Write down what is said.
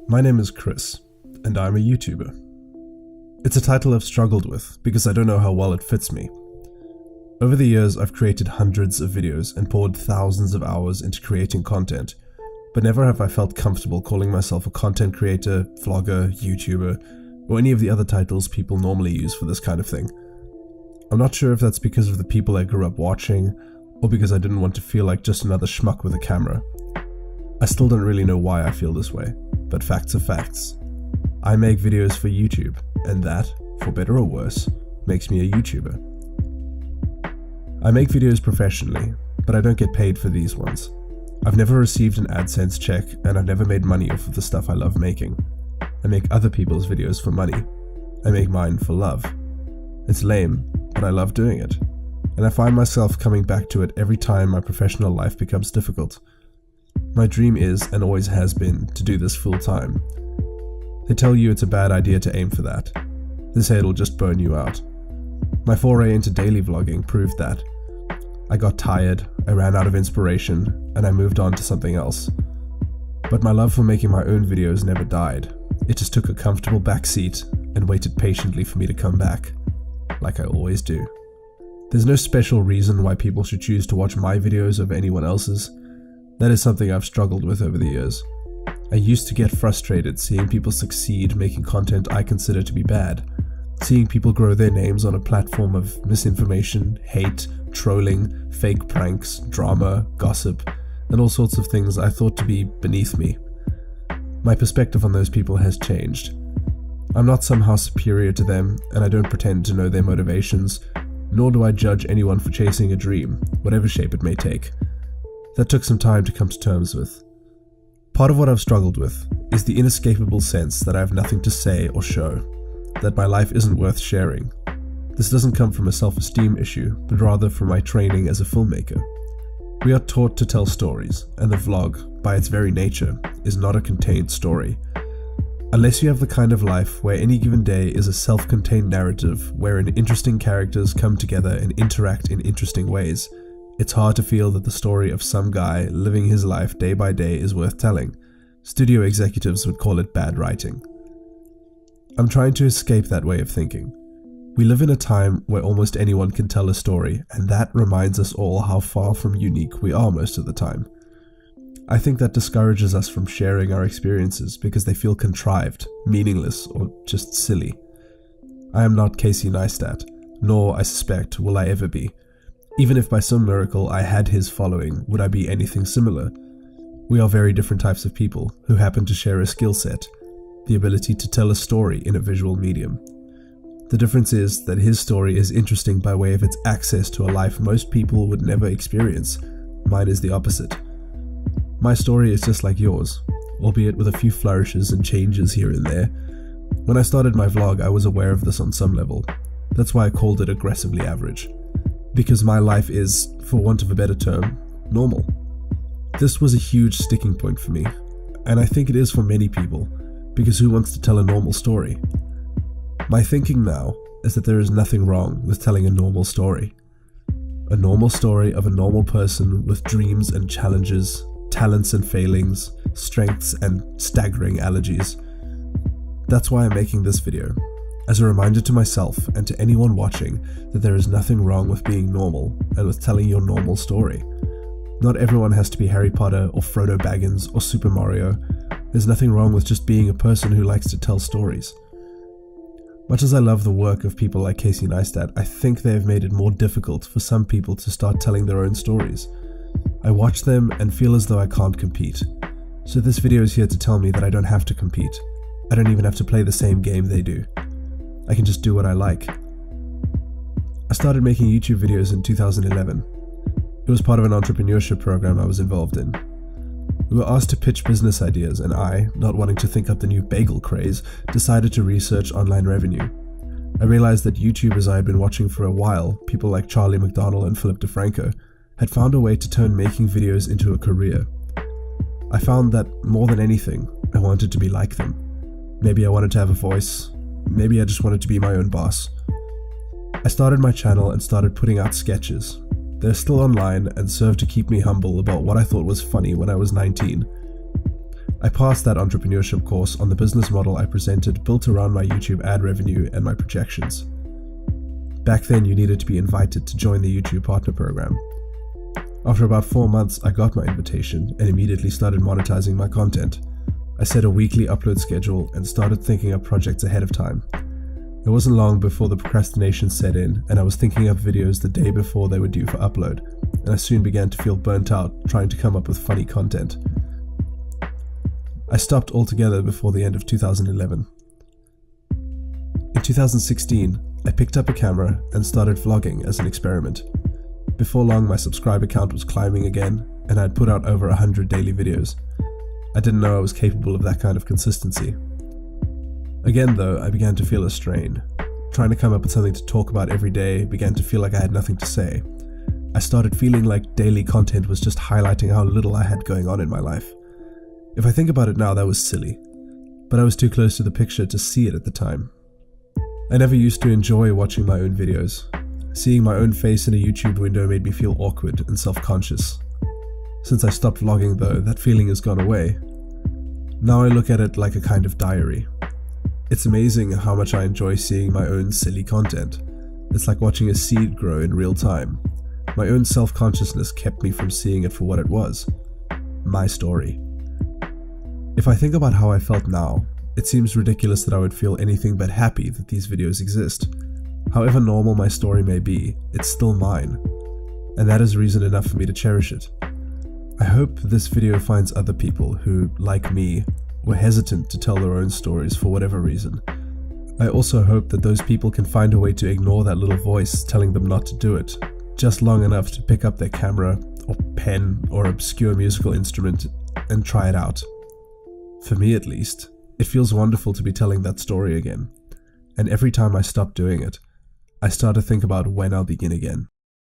My name is Chris, and I'm a YouTuber. It's a title I've struggled with because I don't know how well it fits me. Over the years, I've created hundreds of videos and poured thousands of hours into creating content, but never have I felt comfortable calling myself a content creator, vlogger, YouTuber, or any of the other titles people normally use for this kind of thing. I'm not sure if that's because of the people I grew up watching, or because I didn't want to feel like just another schmuck with a camera. I still don't really know why I feel this way, but facts are facts. I make videos for YouTube, and that, for better or worse, makes me a YouTuber. I make videos professionally, but I don't get paid for these ones. I've never received an AdSense check, and I've never made money off of the stuff I love making. I make other people's videos for money. I make mine for love. It's lame, but I love doing it, and I find myself coming back to it every time my professional life becomes difficult. My dream is, and always has been, to do this full time. They tell you it's a bad idea to aim for that. They say it'll just burn you out. My foray into daily vlogging proved that. I got tired, I ran out of inspiration, and I moved on to something else. But my love for making my own videos never died. It just took a comfortable backseat and waited patiently for me to come back, like I always do. There's no special reason why people should choose to watch my videos over anyone else's. That is something I've struggled with over the years. I used to get frustrated seeing people succeed making content I consider to be bad, seeing people grow their names on a platform of misinformation, hate, trolling, fake pranks, drama, gossip, and all sorts of things I thought to be beneath me. My perspective on those people has changed. I'm not somehow superior to them, and I don't pretend to know their motivations, nor do I judge anyone for chasing a dream, whatever shape it may take. That took some time to come to terms with. Part of what I've struggled with is the inescapable sense that I have nothing to say or show, that my life isn't worth sharing. This doesn't come from a self-esteem issue, but rather from my training as a filmmaker. We are taught to tell stories, and the vlog, by its very nature, is not a contained story. Unless you have the kind of life where any given day is a self-contained narrative wherein interesting characters come together and interact in interesting ways, it's hard to feel that the story of some guy living his life day by day is worth telling. Studio executives would call it bad writing. I'm trying to escape that way of thinking. We live in a time where almost anyone can tell a story, and that reminds us all how far from unique we are most of the time. I think that discourages us from sharing our experiences because they feel contrived, meaningless, or just silly. I am not Casey Neistat, nor, I suspect, will I ever be. Even if by some miracle I had his following, would I be anything similar? We are very different types of people who happen to share a skill set, the ability to tell a story in a visual medium. The difference is that his story is interesting by way of its access to a life most people would never experience. Mine is the opposite. My story is just like yours, albeit with a few flourishes and changes here and there. When I started my vlog, I was aware of this on some level. That's why I called it aggressively average. Because my life is, for want of a better term, normal. This was a huge sticking point for me, and I think it is for many people, because who wants to tell a normal story? My thinking now is that there is nothing wrong with telling a normal story. A normal story of a normal person with dreams and challenges, talents and failings, strengths and staggering allergies. That's why I'm making this video, as a reminder to myself and to anyone watching that there is nothing wrong with being normal and with telling your normal story. Not everyone has to be Harry Potter or Frodo Baggins or Super Mario. There's nothing wrong with just being a person who likes to tell stories. Much as I love the work of people like Casey Neistat, I think they have made it more difficult for some people to start telling their own stories. I watch them and feel as though I can't compete. So this video is here to tell me that I don't have to compete. I don't even have to play the same game they do. I can just do what I like. I started making YouTube videos in 2011. It was part of an entrepreneurship program I was involved in. We were asked to pitch business ideas, and I, not wanting to think up the new bagel craze, decided to research online revenue. I realized that YouTubers I had been watching for a while, people like Charlie McDonald and Philip DeFranco, had found a way to turn making videos into a career. I found that, more than anything, I wanted to be like them. Maybe I wanted to have a voice. Maybe I just wanted to be my own boss. I started my channel and started putting out sketches. They're still online and serve to keep me humble about what I thought was funny when I was 19. I passed that entrepreneurship course on the business model I presented built around my YouTube ad revenue and my projections. Back then, you needed to be invited to join the YouTube Partner Program. After about 4 months, I got my invitation and immediately started monetizing my content. I set a weekly upload schedule and started thinking up projects ahead of time. It wasn't long before the procrastination set in and I was thinking up videos the day before they were due for upload, and I soon began to feel burnt out trying to come up with funny content. I stopped altogether before the end of 2011. In 2016, I picked up a camera and started vlogging as an experiment. Before long, my subscriber count was climbing again, and I had put out over 100 daily videos. I didn't know I was capable of that kind of consistency. Again though, I began to feel a strain. Trying to come up with something to talk about every day began to feel like I had nothing to say. I started feeling like daily content was just highlighting how little I had going on in my life. If I think about it now, that was silly, but I was too close to the picture to see it at the time. I never used to enjoy watching my own videos. Seeing my own face in a YouTube window made me feel awkward and self-conscious. Since I stopped vlogging though, that feeling has gone away. Now I look at it like a kind of diary. It's amazing how much I enjoy seeing my own silly content. It's like watching a seed grow in real time. My own self-consciousness kept me from seeing it for what it was. My story. If I think about how I felt now, it seems ridiculous that I would feel anything but happy that these videos exist. However normal my story may be, it's still mine, and that is reason enough for me to cherish it. I hope this video finds other people who, like me, were hesitant to tell their own stories for whatever reason. I also hope that those people can find a way to ignore that little voice telling them not to do it, just long enough to pick up their camera, or pen, or obscure musical instrument and try it out. For me at least, it feels wonderful to be telling that story again, and every time I stop doing it, I start to think about when I'll begin again.